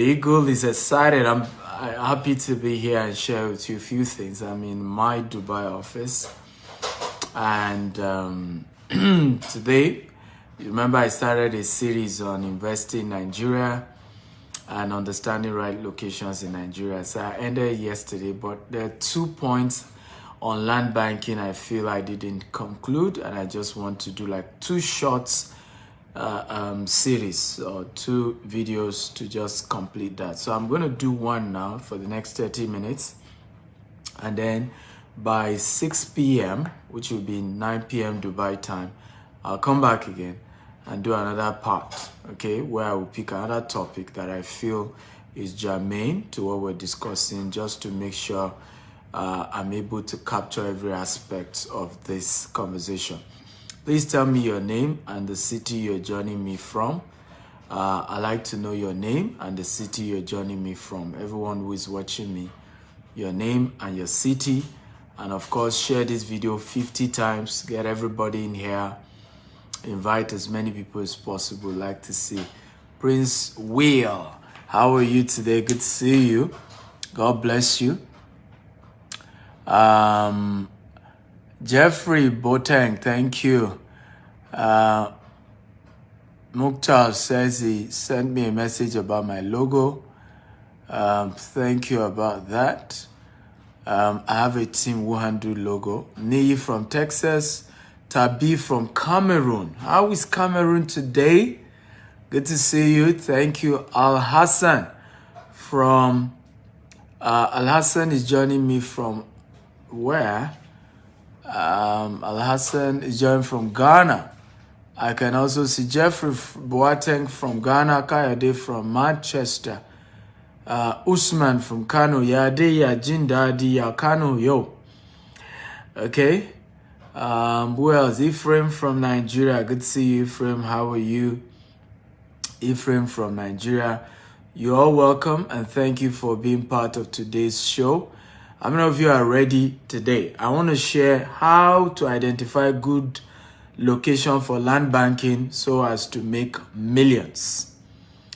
Eagle is excited. I'm happy to be here and share with you a few things. I'm in my Dubai office, and today, you remember I started a series on investing in Nigeria and understanding right locations in Nigeria. So I ended yesterday, but there are 2 points on land banking I feel I didn't conclude, and I just want to do like 2 shorts series or 2 videos to just complete that. So I'm going to do one now for the next 30 minutes, and then by 6 p.m., which will be 9 p.m. Dubai time, I'll come back again and do another part, okay, where I will pick another topic that I feel is germane to what we're discussing, just to make sure I'm able to capture every aspect of this conversation. Please tell me your name and the city you're joining me from. I like to know your name and the city you're joining me from. Everyone who is watching me, your name and your city. And of course, share this video 50 times. Get everybody in here. Invite as many people as possible. Like to see Prince Will. How are you today? Good to see you. God bless you. Jeffrey Boateng, thank you. Mukhtar says he sent me a message about my logo. Thank you about that. I have a team who handle logo. Nii from Texas. Tabi from Cameroon. How is Cameroon today? Good to see you. Thank you. Al Hassan from Al Hassan is joining me from where? Al Hassan is joining from Ghana. I can also see Jeffrey Boateng from Ghana, Kayode from Manchester, Usman from Kano, Yade ya Jindadi ya Kano, yo. Okay. Who else? Ephraim from Nigeria. Good to see you, Ephraim. How are you? Ephraim from Nigeria. You're all welcome, and thank you for being part of today's show. How many of you are ready today? I want to share how to identify good location for land banking so as to make millions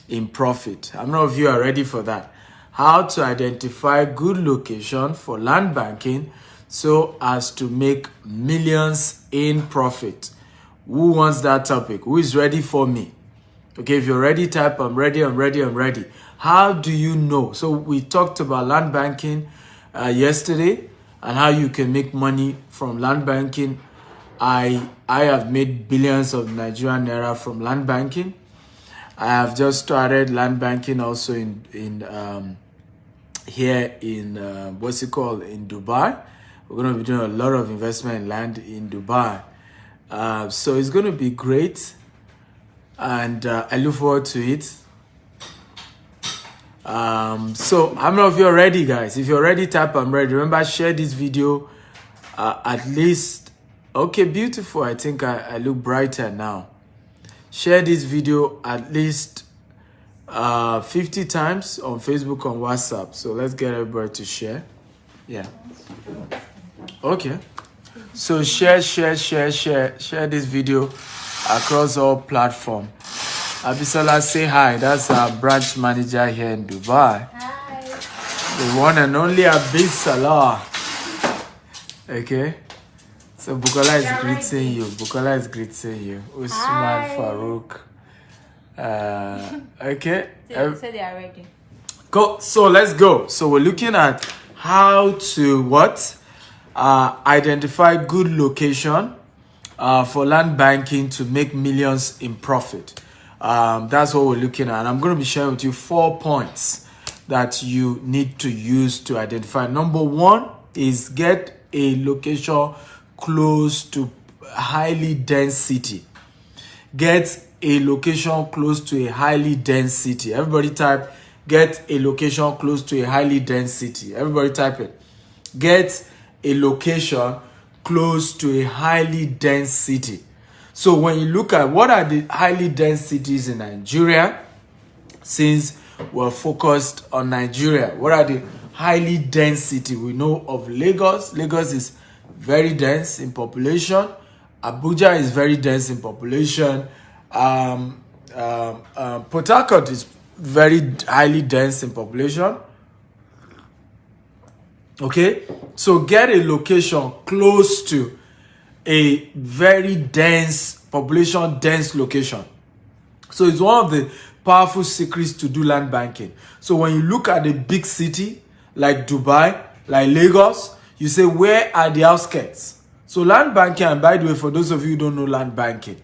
in profit. How many of you are ready for that? How to identify good location for land banking so as to make millions in profit. Who wants that topic? Who is ready for me? Okay, if you're ready, type I'm ready, I'm ready, I'm ready. How do you know? So we talked about land banking yesterday and how you can make money from land banking. I have made billions of Nigerian naira from land banking. I have just started land banking also in here in what's it called, in Dubai. We're going to be doing a lot of investment in land in Dubai. So it's going to be great, and I look forward to it. So how many of you are ready, guys? If you're ready, type I'm ready. Remember, share this video at least. Okay, beautiful. I think I look brighter now. Share this video at least 50 times on Facebook, on WhatsApp. So let's get everybody to share. Yeah. Okay. So share this video across all platforms. Abisola, say hi. That's our branch manager here in Dubai. Hi. The one and only Abisola. Okay. So Bukola is greeting you. Bukola is greeting you. Usman, Farouk. Okay. So they are ready. Go. So let's go. So we're looking at how to what? Identify good location for land banking to make millions in profit. That's what we're looking at. And I'm going to be sharing with you 4 points that you need to use to identify. Number 1 is get a location close to highly dense city. Get a location close to a highly dense city. Everybody type, get a location close to a highly dense city. Everybody type it. Get a location close to a highly dense city. So when you look at what are the highly dense cities in Nigeria, since we're focused on Nigeria, what are the highly dense cities? We know of Lagos. Lagos is very dense in population. Abuja is very dense in population. Port Harcourt is very highly dense in population. Okay, so get a location close to a very dense population, dense location. So it's one of the powerful secrets to do land banking. So when you look at a big city like Dubai, like Lagos, you say, where are the outskirts? So land banking, and by the way, for those of you who don't know land banking,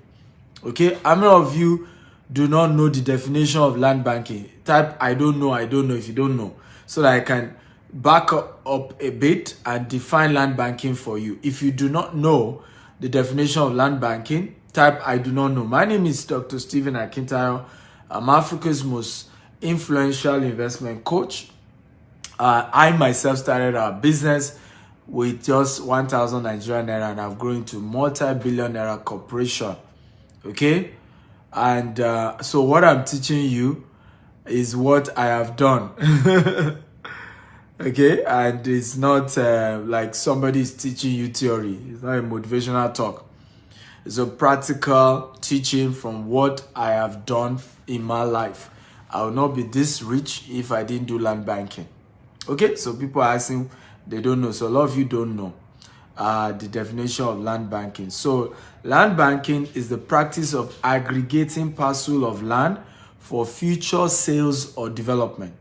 okay, how many of you do not know the definition of land banking? Type I don't know if you don't know, so that I can back up a bit and define land banking for you. If you do not know the definition of land banking, type I do not know. My name is Dr. Stephen Akintayo. I'm Africa's most influential investment coach. I myself started a business with just 1,000 Nigerian naira, and I've grown to multi-billion naira corporation. Okay, and so what I'm teaching you is what I have done. Okay, and it's not like somebody's teaching you theory. It's not a motivational talk. It's a practical teaching from what I have done in my life. I would not be this rich if I didn't do land banking. Okay, so people are asking, they don't know. So a lot of you don't know the definition of land banking. So land banking is the practice of aggregating parcel of land for future sales or development.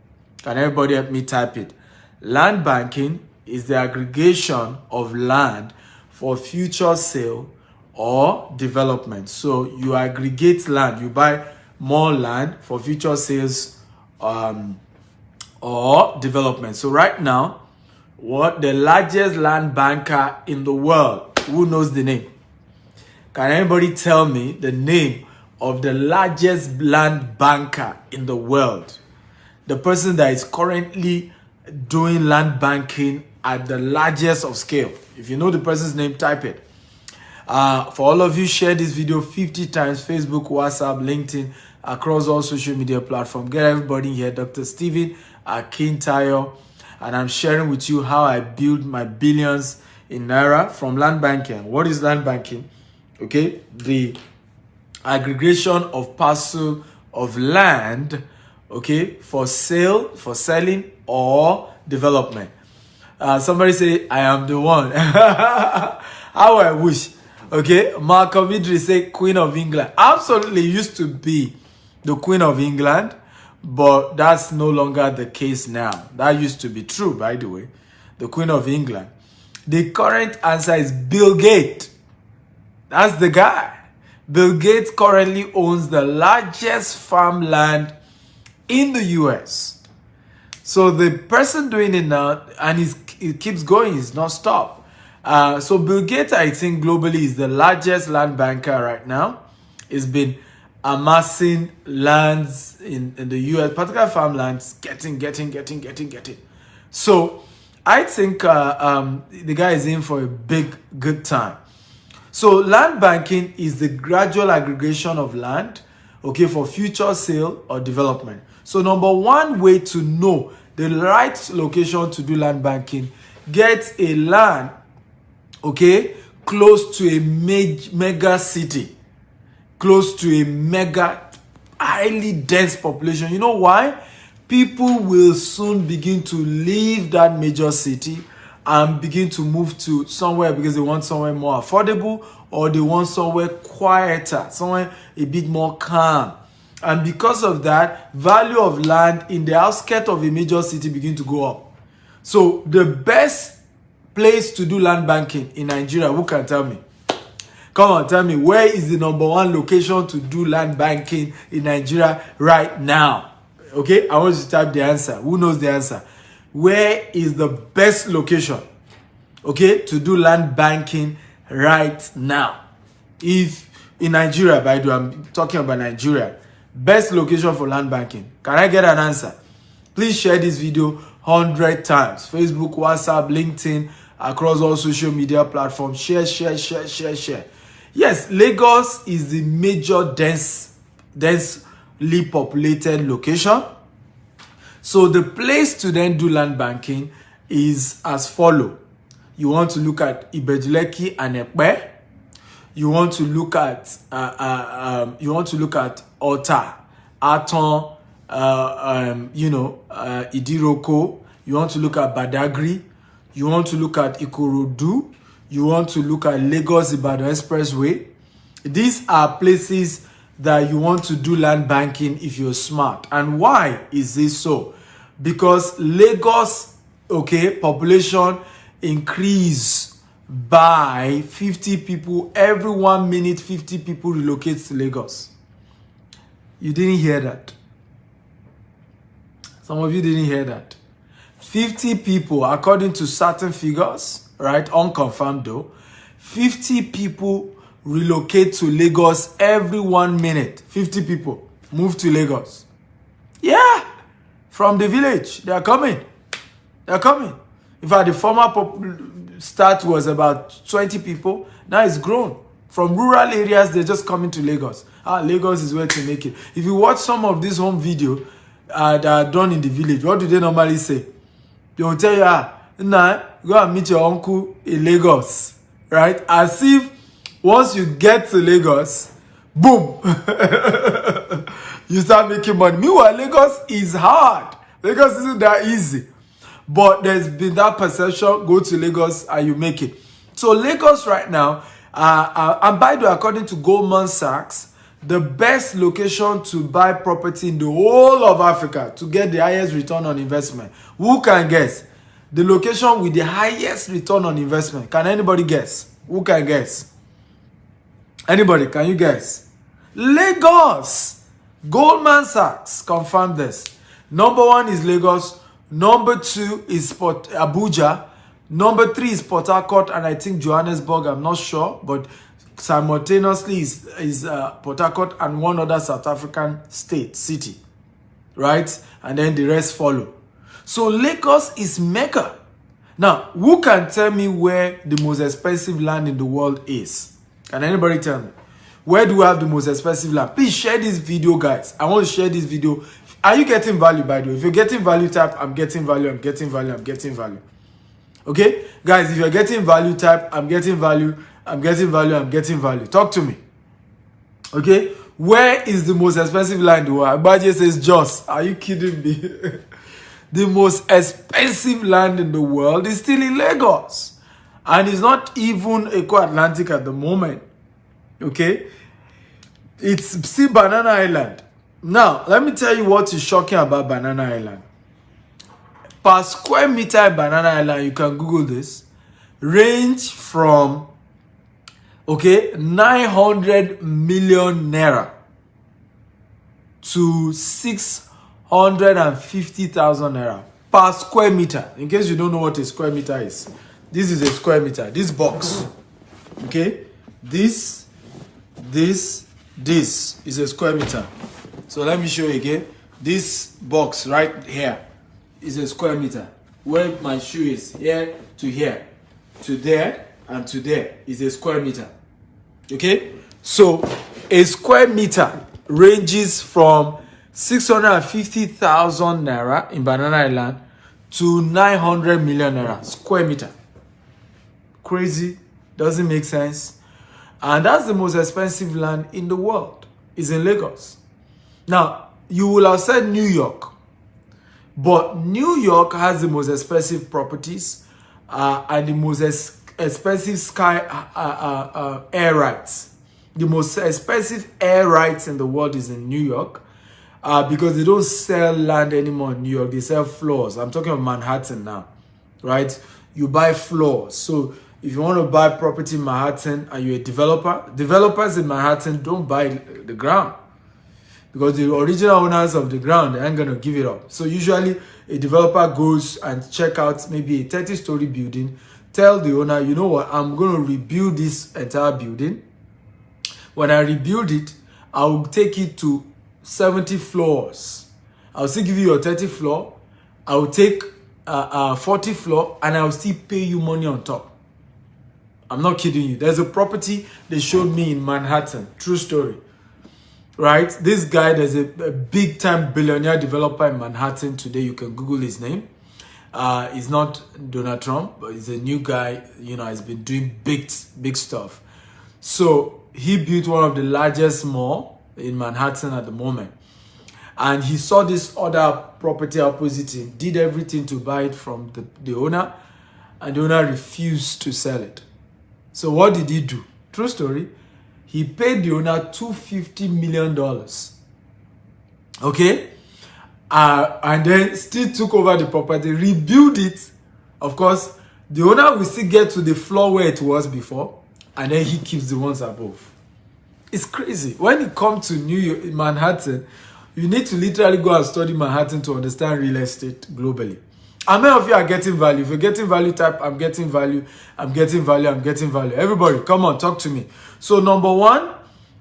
Can everybody help me type it? Land banking is the aggregation of land for future sale or development. So you aggregate land, you buy more land for future sales or development. So right now, what the largest land banker in the world, who knows the name? Can anybody tell me the name of the largest land banker in the world? The person that is currently doing land banking at the largest of scale. If you know the person's name, type it. For all of you, share this video 50 times, Facebook, WhatsApp, LinkedIn, across all social media platforms. Get everybody here, Dr. Stephen Akintayo, and I'm sharing with you how I build my billions in Naira from land banking. What is land banking? Okay, the aggregation of parcel of land, okay, for sale, for selling, or development. Somebody say, I am the one. How I wish. Okay, Malcolm Idris say Queen of England. Absolutely used to be the Queen of England, but that's no longer the case now. That used to be true, by the way. The Queen of England. The current answer is Bill Gates. That's the guy. Bill Gates currently owns the largest farmland in the US. So the person doing it now, and it keeps going, it's not stop. So Bill Gates, I think globally, is the largest land banker right now. He's been amassing lands in the US, particular farmlands, getting. So I think the guy is in for a big, good time. So land banking is the gradual aggregation of land, okay, for future sale or development. So number one way to know the right location to do land banking, get a land, okay, close to a mega city, close to a mega highly dense population. You know why? People will soon begin to leave that major city and begin to move to somewhere because they want somewhere more affordable, or they want somewhere quieter, somewhere a bit more calm. And because of that, value of land in the outskirts of a major city begin to go up. So the best place to do land banking in Nigeria, who can tell me? Come on, tell me, where is the number one location to do land banking in Nigeria right now? Okay, I want you to type the answer. Who knows the answer? Where is the best location, okay, to do land banking right now? If in Nigeria, by the way, I'm talking about Nigeria, best location for land banking. Can I get an answer? Please share this video 100 times. Facebook, WhatsApp, LinkedIn, across all social media platforms. Share. Yes, Lagos is the major densely populated location. So the place to then do land banking is as follow. You want to look at Ibejuleki and Ekpe. You want to look at Ota, Aton, Idiroko, you want to look at Badagry, you want to look at Ikorodu, you want to look at Lagos-Ibadan Expressway. These are places that you want to do land banking if you're smart. And why is this so? Because Lagos, population increase by 50 people. Every 1 minute, 50 people relocate to Lagos. You didn't hear that. Some of you didn't hear that. 50 people, according to certain figures, right, unconfirmed though, 50 people relocate to Lagos every 1 minute. 50 people move to Lagos. Yeah, from the village. They are coming. They're coming. In fact, the former start was about 20 people. Now it's grown. From rural areas, they're just coming to Lagos. Lagos is where to make it. If you watch some of this home video that are done in the village, what do they normally say? They will tell you, go and meet your uncle in Lagos. Right? As if once you get to Lagos, boom, you start making money. Meanwhile, Lagos is hard. Lagos isn't that easy. But there's been that perception, go to Lagos and you make it. So Lagos right now, and by the way, according to Goldman Sachs, the best location to buy property in the whole of Africa to get the highest return on investment. Who can guess? The location with the highest return on investment. Can anybody guess? Who can guess? Anybody, can you guess? Lagos. Goldman Sachs confirmed this. Number 1 is Lagos. Number 2 is Abuja. Number 3 is Port Harcourt, and I think Johannesburg. I'm not sure, but simultaneously is Port Harcourt and one other South African city, right? And then the rest follow. So Lagos is mecca. Now, who can tell me where the most expensive land in the world is? Can anybody tell me? Where do we have the most expensive land? Please share this video, guys. I want to share this video. Are you getting value, by the way? If you're getting value, type, I'm getting value, I'm getting value, I'm getting value. Okay? Guys, if you're getting value, type, I'm getting value, I'm getting value, I'm getting value. Talk to me. Okay? Where is the most expensive land in the world? Abaje says, Jos. Are you kidding me? The most expensive land in the world is still in Lagos. And it's not even Eco-Atlantic at the moment. Okay? It's still Banana Island. Now, let me tell you what is shocking about Banana Island. Per square meter in Banana Island, you can Google this, range from 900 million naira to 650,000 naira per square meter. In case you don't know what a square meter is, this is a square meter. This box, okay, this is a square meter. So let me show you again. This box right here is a square meter. Where my shoe is, here to here, to there, and to there is a square meter. Okay? So a square meter ranges from 650,000 naira in Banana Island to 900 million naira square meter. Crazy? Doesn't make sense. And that's the most expensive land in the world. It's in Lagos. Now, you will have said New York, but New York has the most expensive properties and the most expensive air rights. The most expensive air rights in the world is in New York because they don't sell land anymore in New York. They sell floors. I'm talking of Manhattan now, right? You buy floors. So if you want to buy property in Manhattan and you're a developer, developers in Manhattan don't buy the ground. Because the original owners of the ground, they ain't going to give it up. So usually a developer goes and check out maybe a 30-story building, tell the owner, you know what, I'm going to rebuild this entire building. When I rebuild it, I will take it to 70 floors. I'll still give you your 30 floor. I will take 40 floor and I will still pay you money on top. I'm not kidding you. There's a property they showed me in Manhattan. True story. Right? This guy, there's a big time billionaire developer in Manhattan today. You can Google his name. He's not Donald Trump, but he's a new guy. You know, he's been doing big stuff. So he built one of the largest mall in Manhattan at the moment. and he saw this other property opposite him, did everything to buy it from the owner, and the owner refused to sell it. So what did he do? True story. He paid the owner $250 million. Okay? And then still took over the property, rebuilt it. Of course, the owner will still get to the floor where it was before, and then he keeps the ones above. It's crazy. When it comes to New York, Manhattan, you need to literally go and study Manhattan to understand real estate globally. How many of you are getting value? If you're getting value, type I'm getting value, I'm getting value, I'm getting value. Everybody, come on, talk to me. So number one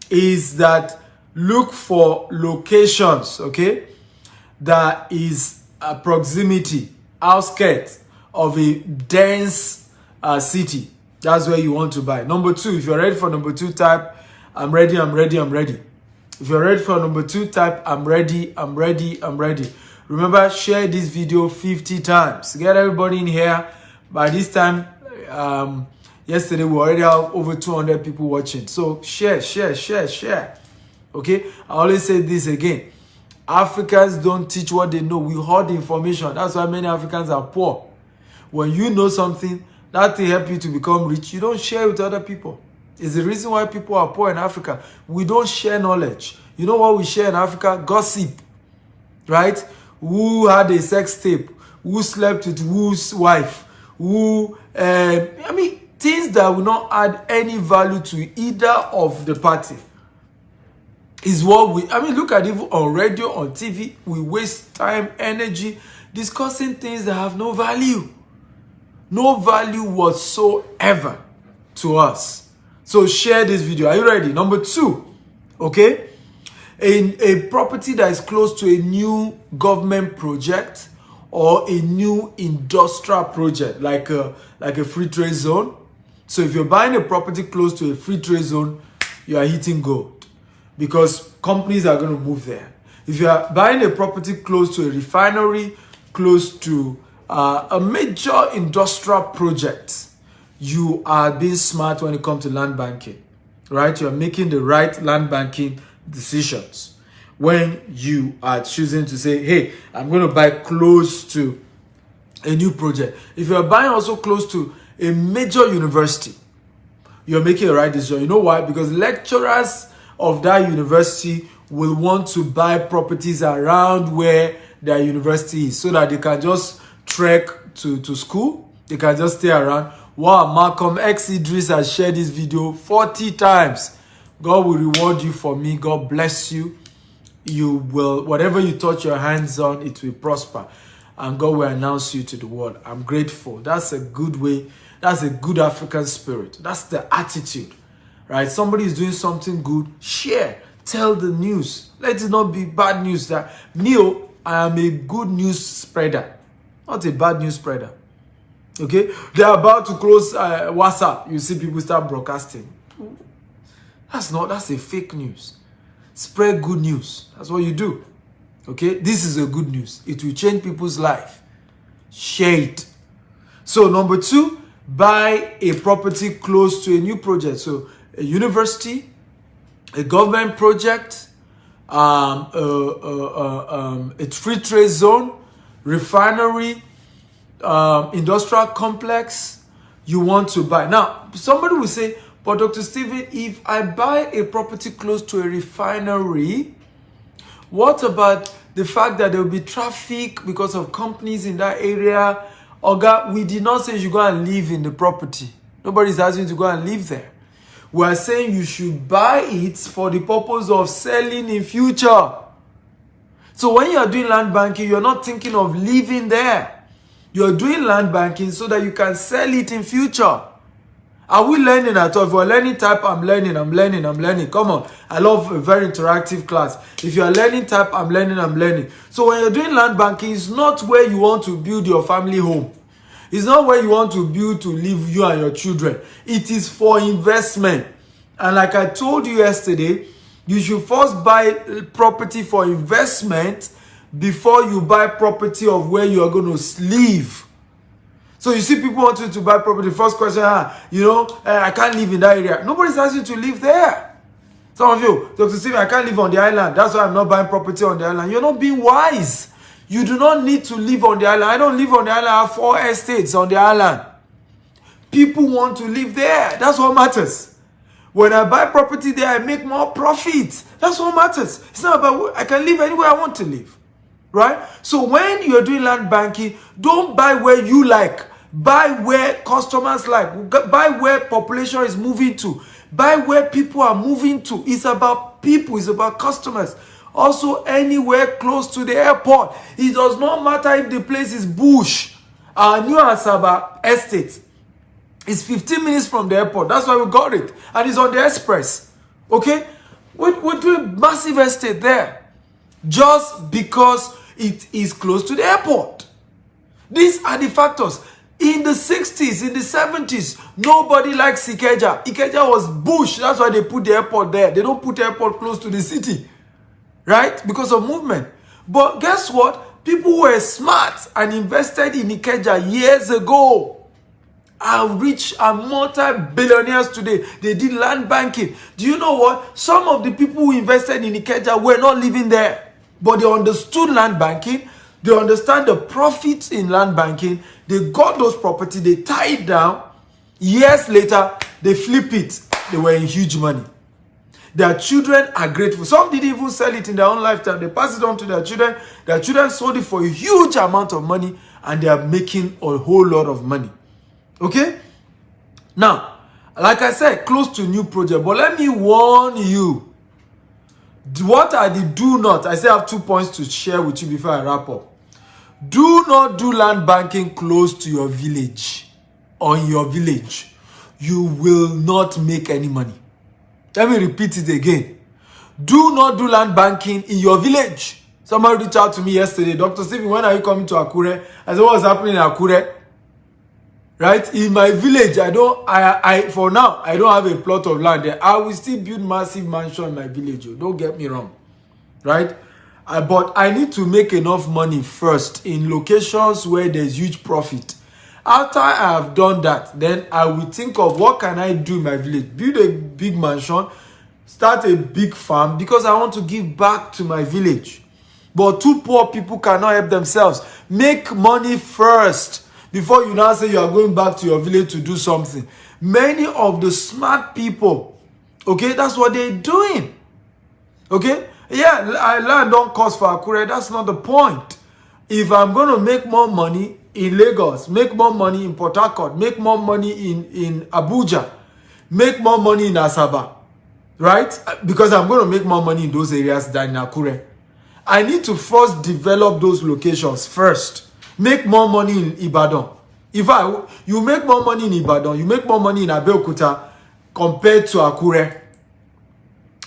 is that look for locations, okay, that is a proximity, outskirts of a dense city. That's where you want to buy. Number two, if you're ready for number two, type I'm ready, I'm ready, I'm ready. If you're ready for number two, type I'm ready, I'm ready, I'm ready. Remember, share this video 50 times. Get everybody in here. By this time, yesterday we already have over 200 people watching. So share, share, share, share. Okay? I always say this again. Africans don't teach what they know. We hoard information. That's why many Africans are poor. When you know something, that will help you to become rich. You don't share with other people. It's the reason why people are poor in Africa. We don't share knowledge. You know what we share in Africa? Gossip. Right? Who had a sex tape? Who slept with whose wife? Who, things that will not add any value to either of the party. Is what we, look at it on radio, on TV. We waste time, energy, discussing things that have no value. No value whatsoever to us. So share this video. Are you ready? Number two, okay? In a property that is close to a new government project or a new industrial project, like a free trade zone. So if you're buying a property close to a free trade zone, you are hitting gold because companies are going to move there. If you are buying a property close to a refinery, close to a major industrial project, you are being smart when it comes to land banking, right? You are making the right land banking decisions when you are choosing to say, hey, I'm going to buy close to a new project. If you are buying also close to a major university, you're making the right decision. You know why? Because lecturers of that university will want to buy properties around where their university is so that they can just trek to school. They can just stay around. Wow, Malcolm X Idris has shared this video 40 times. God will reward you for me. God bless you. You will, whatever you touch your hands on, it will prosper. And God will announce you to the world. I'm grateful. That's a good way. That's a good African spirit. That's the attitude, right? Somebody is doing something good. Share. Tell the news. Let it not be bad news. That I am a good news spreader, not a bad news spreader. Okay? They're about to close WhatsApp. You see people start broadcasting. That's a fake news. Spread good news. That's what you do. Okay? This is a good news. It will change people's life. Share it. So number two, buy a property close to a new project. So a university, a government project, a free trade zone, refinery, industrial complex you want to buy. Now, somebody will say, but Dr. Stephen, if I buy a property close to a refinery, what about the fact that there will be traffic because of companies in that area? Oga, we did not say you go and live in the property. Nobody's asking you to go and live there. We are saying you should buy it for the purpose of selling in future. So when you are doing land banking, you're not thinking of living there. You're doing land banking so that you can sell it in future. Are we learning at all? If we're learning, type I'm learning, I'm learning, I'm learning. Come on. I love a very interactive class. If you are learning, type I'm learning, I'm learning. So when you're doing land banking, it's not where you want to build your family home. It's not where you want to build to live you and your children. It is for investment. And like I told you yesterday, you should first buy property for investment before you buy property of where you are going to live. So you see people wanting to buy property. First question, I can't live in that area. Nobody's asking you to live there. Some of you, Dr. Stephen, I can't live on the island. That's why I'm not buying property on the island. You're not being wise. You do not need to live on the island. I don't live on the island. I have 4 estates on the island. People want to live there. That's what matters. When I buy property there, I make more profit. That's what matters. It's not about, I can live anywhere I want to live. Right? So when you're doing land banking, don't buy where you like. Buy where customers like. Buy where population is moving to. Buy where people are moving to. It's about people. It's about customers. Also, anywhere close to the airport. It does not matter if the place is bush. Our new Asaba estate is 15 minutes from the airport. That's why we got it. And it's on the express. Okay? We're doing massive estate there. Just because it is close to the airport. These are the factors. In the 60s, in the 70s, nobody likes Ikeja. Ikeja was bush. That's why they put the airport there. They don't put the airport close to the city. Right? Because of movement. But guess what? People were smart and invested in Ikeja years ago. Are rich and multi-billionaires today. They did land banking. Do you know what? Some of the people who invested in Ikeja were not living there. But they understood land banking. They understand the profits in land banking. They got those property. They tie it down. Years later, they flip it. They were in huge money. Their children are grateful. Some didn't even sell it in their own lifetime. They pass it on to their children. Their children sold it for a huge amount of money. And they are making a whole lot of money. Okay? Now, like I said, close to new project. But let me warn you. What are the do not? I still have 2 points to share with you before I wrap up. Do not do land banking close to your village or in your village. You will not make any money. Let me repeat it again. Do not do land banking in your village. Somebody reached out to me yesterday. Dr. Stephen, when are you coming to Akure? I said, what's happening in Akure? Right? In my village, for now, I don't have a plot of land there. I will still build massive mansion in my village. Don't get me wrong. Right? But I need to make enough money first in locations where there's huge profit. After I have done that, then I will think of what can I do in my village. Build a big mansion, start a big farm, because I want to give back to my village. But 2 poor people cannot help themselves. Make money first before you now say you are going back to your village to do something. Many of the smart people, okay, that's what they're doing. Okay? Yeah, I land don't cost for Akure. That's not the point. If I'm going to make more money in Lagos, make more money in Port Harcourt, make more money in Abuja, make more money in Asaba, right? Because I'm going to make more money in those areas than in Akure. I need to first develop those locations first. Make more money in Ibadan. You make more money in Ibadan, you make more money in Abeokuta compared to Akure.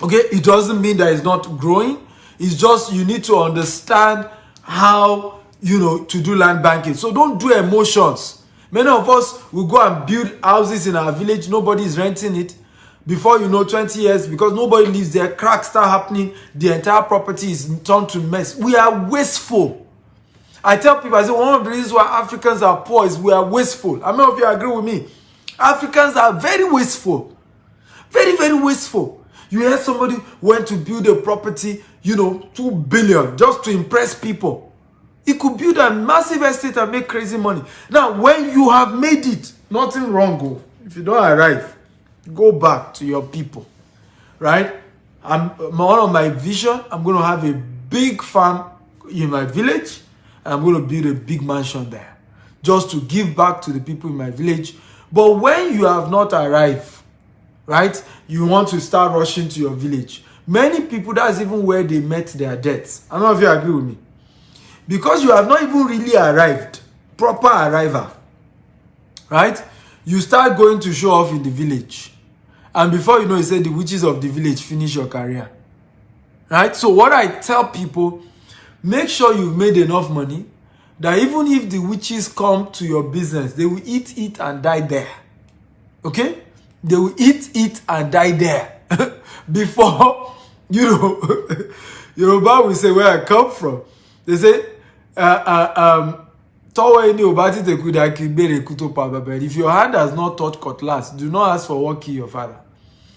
Okay, it doesn't mean that it's not growing. It's just you need to understand how, to do land banking. So don't do emotions. Many of us will go and build houses in our village. Nobody is renting it. Before you know, 20 years, because nobody lives there, cracks start happening. The entire property is turned to mess. We are wasteful. I tell people, I say, one of the reasons why Africans are poor is we are wasteful. How many of you agree with me? Africans are very wasteful. Very, very wasteful. You hear somebody went to build a property, 2 billion just to impress people. He could build a massive estate and make crazy money. Now, when you have made it, nothing wrong. Go. If you don't arrive, go back to your people. Right? One of my vision, I'm going to have a big farm in my village. And I'm going to build a big mansion there. Just to give back to the people in my village. But when you have not arrived, right, you want to start rushing to your village. Many people, that's even where they met their deaths. I don't know if you agree with me. Because you have not even really arrived. Proper arrival. Right? You start going to show off in the village. And before you know, you say the witches of the village finish your career. Right? So what I tell people, make sure you've made enough money that even if the witches come to your business, they will eat it and die there. Okay? They will eat it and die there. Before, Yoruba will say where I come from. They say, if your hand has not touched cutlass, do not ask for what kill your father.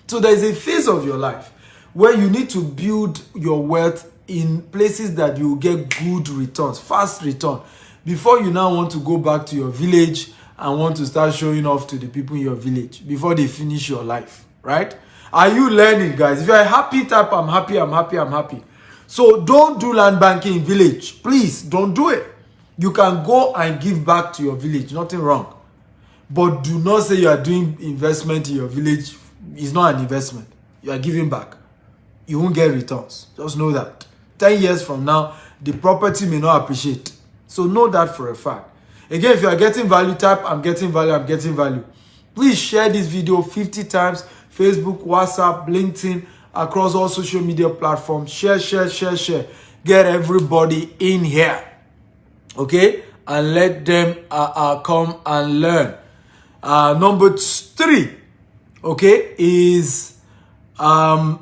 So there is a phase of your life where you need to build your wealth in places that you get good returns, fast return, before you now want to go back to your village and want to start showing off to the people in your village before they finish your life, right? Are you learning, guys? If you're a happy type, I'm happy, I'm happy, I'm happy. So don't do land banking in village. Please, don't do it. You can go and give back to your village, nothing wrong. But do not say you are doing investment in your village. It's not an investment. You are giving back. You won't get returns. Just know that. 10 years from now, the property may not appreciate. So know that for a fact. Again, if you are getting value, type I'm getting value, I'm getting value. Please share this video 50 times. Facebook, WhatsApp, LinkedIn, across all social media platforms. Share, share, share, share. Get everybody in here. Okay? And let them come and learn. Number 3, okay, is I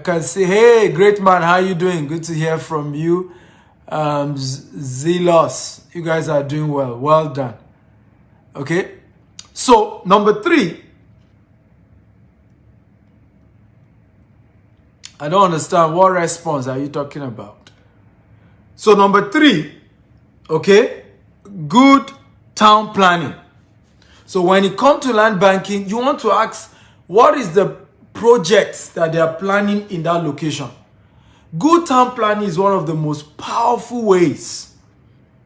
can say, hey, great man, how you doing? Good to hear from you. Zealous, you guys are doing well. Well done. Okay, so number 3, I don't understand. What response are you talking about? So number 3, okay, good town planning. So when it comes to land banking, you want to ask, what is the projects that they are planning in that location? Good town planning is one of the most powerful ways,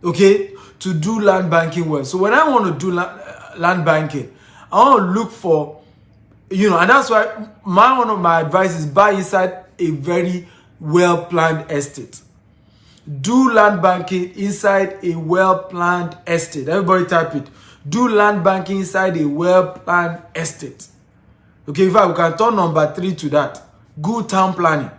okay, to do land banking well. So when I want to do land banking, I want to look for, and that's why one of my advice is buy inside a very well-planned estate. Do land banking inside a well-planned estate. Everybody type it. Do land banking inside a well-planned estate. Okay, in fact, we can turn number 3 to that. Good town planning.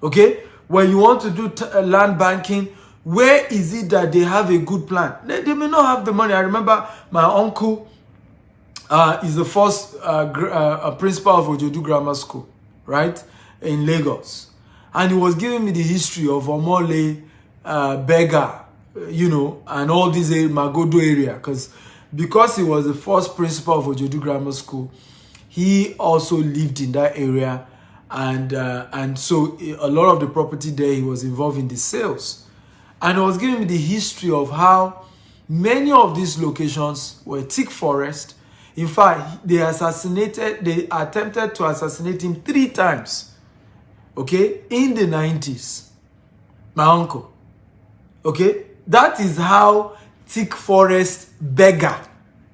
Okay, when you want to do land banking, where is it that they have a good plan? They may not have the money. I remember my uncle is the first principal of Ojodu Grammar School, right, in Lagos. And he was giving me the history of Omole, Bega, and all these Magodo area. Because he was the first principal of Ojodu Grammar School, he also lived in that area. And so a lot of the property there, he was involved in the sales. And he was giving me the history of how many of these locations were thick forest. In fact, they attempted to assassinate him 3 times. Okay, in the 90s, my uncle. Okay, that is how thick forest beggar,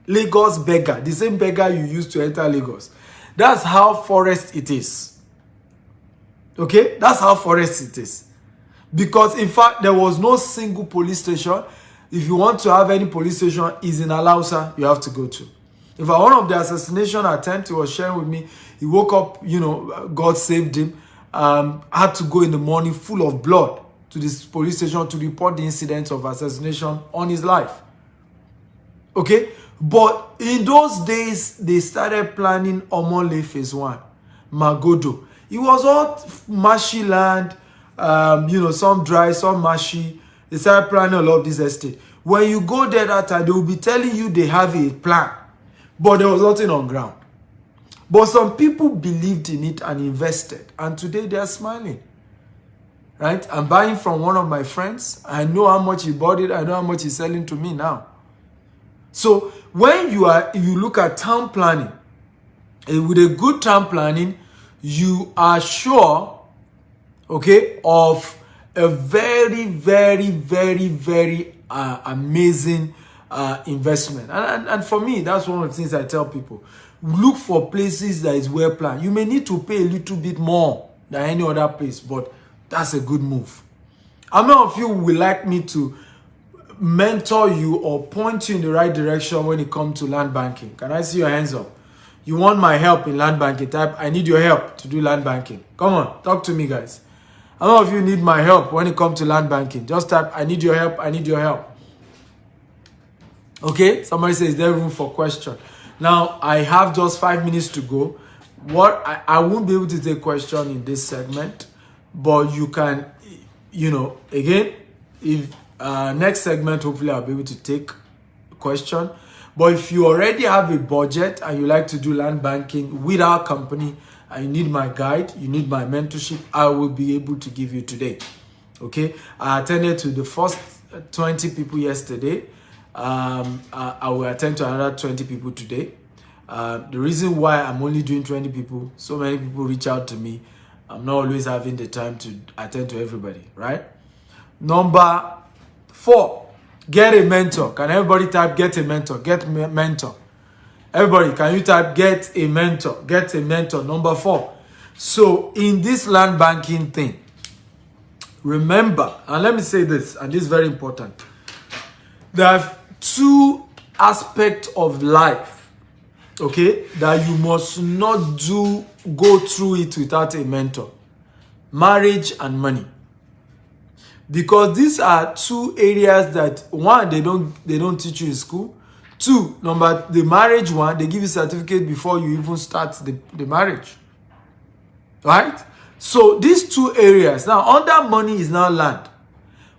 Lagos beggar, the same beggar you used to enter Lagos. That's how forest it is. Okay, that's how forest it is. Because in fact, there was no single police station. If you want to have any police station, is in Alausa, you have to go to. In fact, one of the assassination attempts he was sharing with me, he woke up, God saved him. Had to go in the morning full of blood to this police station to report the incident of assassination on his life. Okay, but in those days, they started planning Omole Phase 1, Magodo. It was all marshy land, some dry, some marshy. They started planning a lot of this estate. When you go there that time, they will be telling you they have a plan, but there was nothing on ground. But some people believed in it and invested. And today they are smiling. Right? I'm buying from one of my friends. I know how much he bought it. I know how much he's selling to me now. So when you look at town planning, with a good town planning, you are sure, okay, of a very, very, very, very amazing investment. And for me, that's one of the things I tell people. Look for places that is well planned. You may need to pay a little bit more than any other place, but that's a good move. How many of you would like me to mentor you or point you in the right direction when it comes to land banking? Can I see your hands up? You want my help in land banking? Type, I need your help to do land banking. Come on, talk to me, guys. How many of you need my help when it comes to land banking? Just type, I need your help, I need your help. Okay, somebody says, is there room for question? Now, I have just 5 minutes to go. I won't be able to take question in this segment, but you can, again, if next segment, hopefully I'll be able to take question. But if you already have a budget and you like to do land banking with our company, and you need my guide, you need my mentorship, I will be able to give you today. Okay, I attended to the first 20 people yesterday. I will attend to another 20 people today. The reason why I'm only doing 20 people, so many people reach out to me. I'm not always having the time to attend to everybody, right? Number 4, get a mentor. Can everybody type get a mentor? Get a mentor. Everybody, can you type get a mentor? Get a mentor. Number 4. So in this land banking thing, remember, and let me say this, and this is very important. There are 2 aspects of life, okay, that you must not go through it without a mentor. Marriage and money. Because these are 2 areas that, one, they don't teach you in school. 2, the marriage one, they give you certificate before you even start the marriage. Right? So these 2 areas, now under money is now land.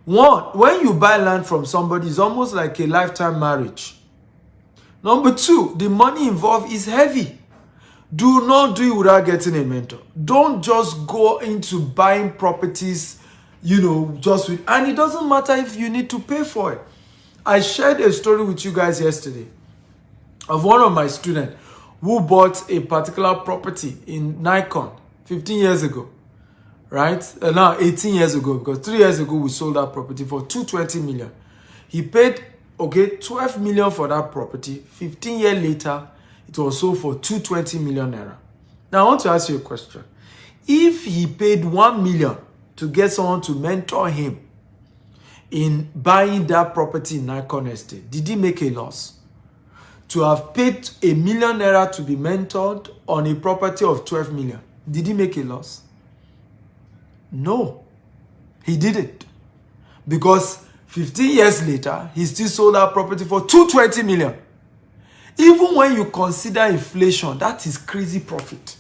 1, when you buy land from somebody, it's almost like a lifetime marriage. Number 2, the money involved is heavy. Do not do it without getting a mentor. Don't just go into buying properties, just with, and it doesn't matter if you need to pay for it. I shared a story with you guys yesterday of one of my students who bought a particular property in Nikon 15 years ago, right? Now 18 years ago, because 3 years ago we sold that property for 220 million. He paid 12 million for that property. 15 years later, it was sold for 220 million naira. Now I want to ask you a question. If he paid 1 million to get someone to mentor him in buying that property in Nikon Estate, did he make a loss? To have paid 1 million naira to be mentored on a property of 12 million, did he make a loss? No, he didn't. Because 15 years later, he still sold that property for 220 million. Even when you consider inflation, that is crazy profit.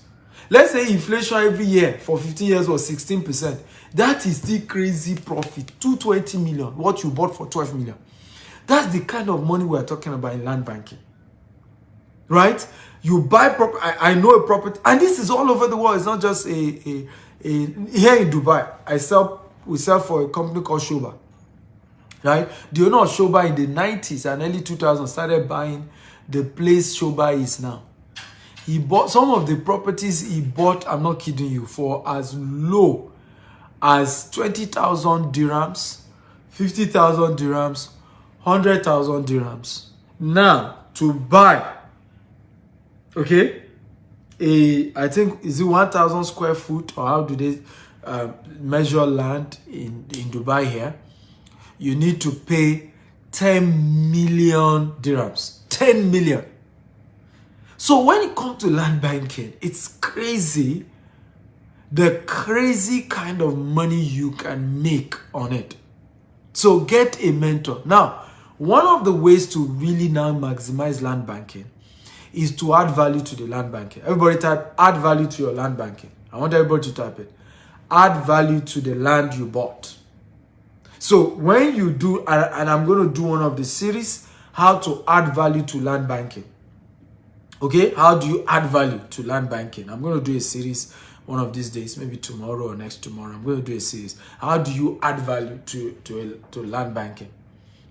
Let's say inflation every year for 15 years was 16%. That is still crazy profit. 220 million, what you bought for 12 million. That's the kind of money we're talking about in land banking. Right? You buy property. I know a property, and this is all over the world. It's not just here in Dubai. We sell for a company called Shoba. Right? The owner of Shoba in the 90s and early 2000s started buying the place Shoba is now. He bought some of the properties he bought, I'm not kidding you, for as low as 20,000 dirhams, 50,000 dirhams, 100,000 dirhams. Now, to buy, okay, I think, is it 1,000 square foot, or how do they measure land in Dubai here? You need to pay 10 million dirhams. 10 million. So when it comes to land banking, it's crazy, the crazy kind of money you can make on it. So get a mentor. Now, one of the ways to really now maximize land banking is to add value to the land banking. Everybody type add value to your land banking. I want everybody to type it. Add value to the land you bought. So when you do, and I'm going to do one of the series, how to add value to land banking. Okay, how do you add value to land banking? I'm going to do a series one of these days, maybe tomorrow or next tomorrow. I'm going to do a series. How do you add value to land banking?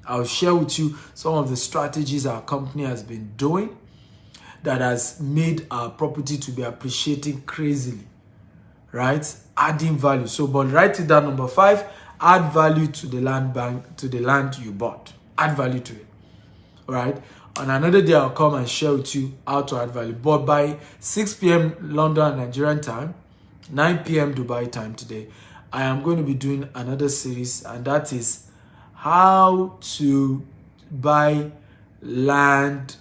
I'll share with you some of the strategies our company has been doing that has made our property to be appreciating crazily, right? Adding value. So, but write it down. Number 5, add value to the land you bought. Add value to it, all right? On another day, I'll come and share with you how to add value. But by 6 p.m. London and Nigerian time, 9 p.m. Dubai time today, I am going to be doing another series, and that is how to buy land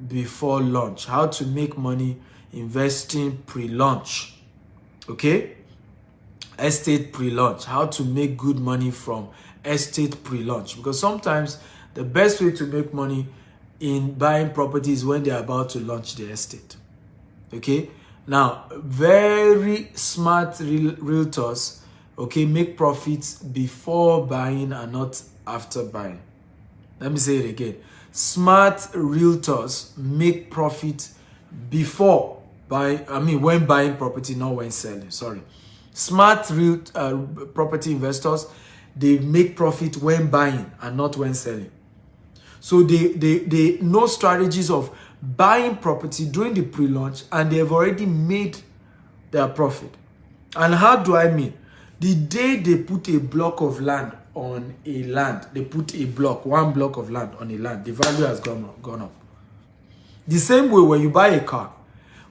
before launch. How to make money investing pre-launch. Okay? Estate pre-launch. How to make good money from estate pre-launch. Because sometimes the best way to make money in buying properties when they're about to launch the estate. Okay, now very smart realtors, okay, make profits before buying and not after buying. Let me say it again. Smart realtors make profit before when buying property, not when selling. Sorry. Smart real property investors, they make profit when buying and not when selling. So they know strategies of buying property during the pre-launch, and they have already made their profit. And how do I mean? The day they put a block of land on a land, they put one block of land on a land, the value has gone up. The same way when you buy a car,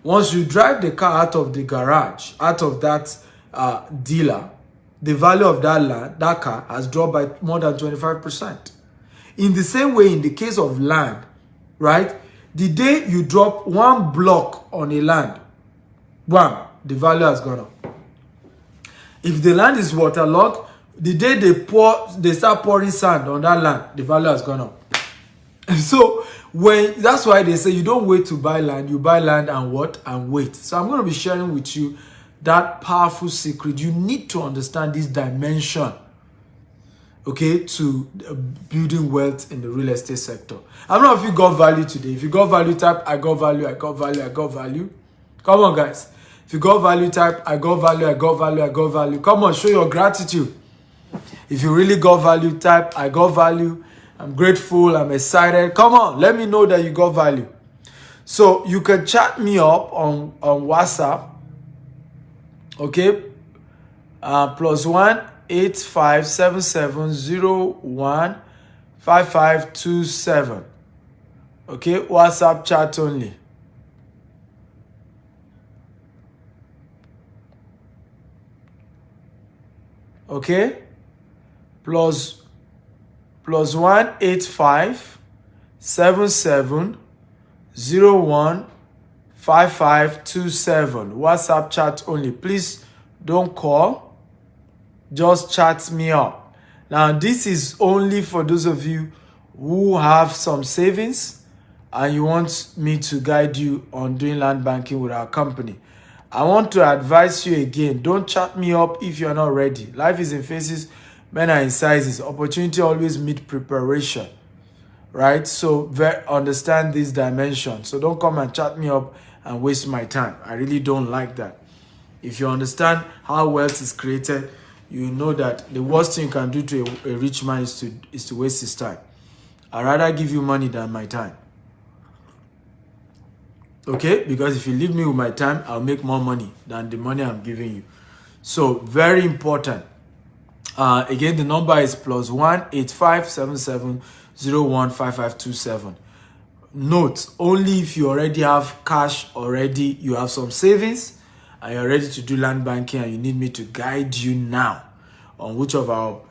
once you drive the car out of the garage, out of that dealer, the value of that land, that car has dropped by more than 25%. In the same way, in the case of land, right? The day you drop one block on a land, the value has gone up. If the land is waterlogged, the day they start pouring sand on that land, the value has gone up. So that's why they say you don't wait to buy land, you buy land and wait. So I'm going to be sharing with you that powerful secret. You need to understand this dimension, okay, to building wealth in the real estate sector. I don't know if you got value today. If you got value, type I got value, I got value, I got value. Come on, guys. If you got value, type I got value, I got value, I got value. Come on, show your gratitude. If you really got value, type I got value. I'm grateful, I'm excited. Come on, let me know that you got value. So you can chat me up on WhatsApp. Okay. +1 8577015527. Okay, WhatsApp chat only. Okay, +1 8577015527. WhatsApp chat only. Please don't call, just chat me up. Now this is only for those of you who have some savings and you want me to guide you on doing land banking with our company. I want to advise you again, don't chat me up if you're not ready. Life is in phases, men are in sizes. Opportunity always meet preparation, right? So understand this dimension. So don't come and chat me up and waste my time. I really don't like that. If you understand how wealth is created, you know that the worst thing you can do to a rich man is to waste his time. I'd rather give you money than my time. Okay, because if you leave me with my time, I'll make more money than the money I'm giving you. So very important. Again, the number is +1 8577015527. Note, only if you already have cash already, you have some savings, and you're ready to do land banking, and you need me to guide you now on which of our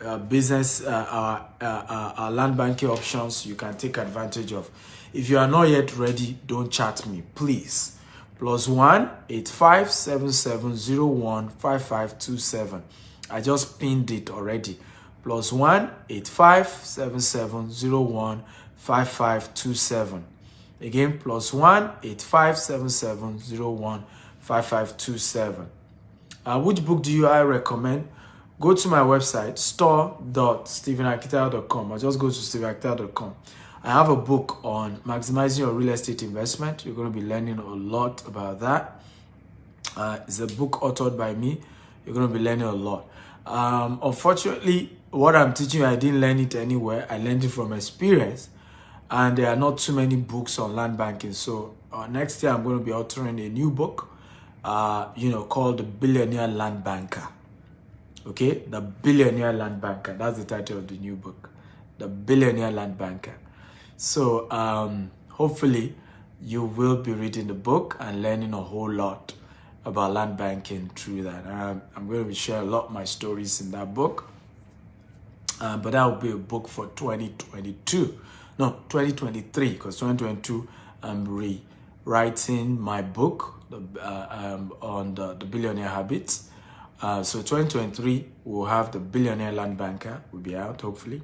our land banking options you can take advantage of. If you are not yet ready, don't chat me, please. +1 8577015527. I just pinned it already. +1 8577015527. Again, +1 8577015527. Which book do I recommend? Go to my website, store.stephenakita.com, or just go to stephenakita.com. I have a book on maximizing your real estate investment. You're going to be learning a lot about that. It's a book authored by me. You're going to be learning a lot. Unfortunately, what I'm teaching you, I didn't learn it anywhere. I learned it from experience. And there are not too many books on land banking. So next year, I'm going to be authoring a new book, called The Billionaire Land Banker. Okay, The Billionaire Land Banker. That's the title of the new book, The Billionaire Land Banker. So hopefully you will be reading the book and learning a whole lot about land banking through that. I'm going to be sharing a lot of my stories in that book. But that will be a book for 2022. No, 2023, because 2022 I'm rewriting my book on the billionaire habits. So 2023 we'll have The Billionaire Land Banker will be out, hopefully.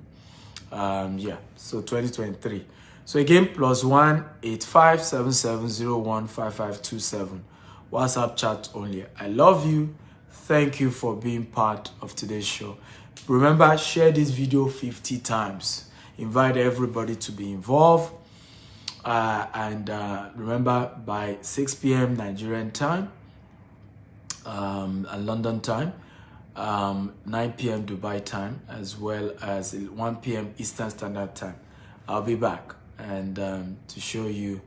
So 2023. So again, +1 8577015527. WhatsApp chat only. I love you. Thank you for being part of today's show. Remember, share this video 50 times. Invite everybody to be involved. Remember, by 6 p.m. Nigerian time, and London time, 9 p.m. Dubai time, as well as 1 p.m. Eastern Standard Time, I'll be back and to show you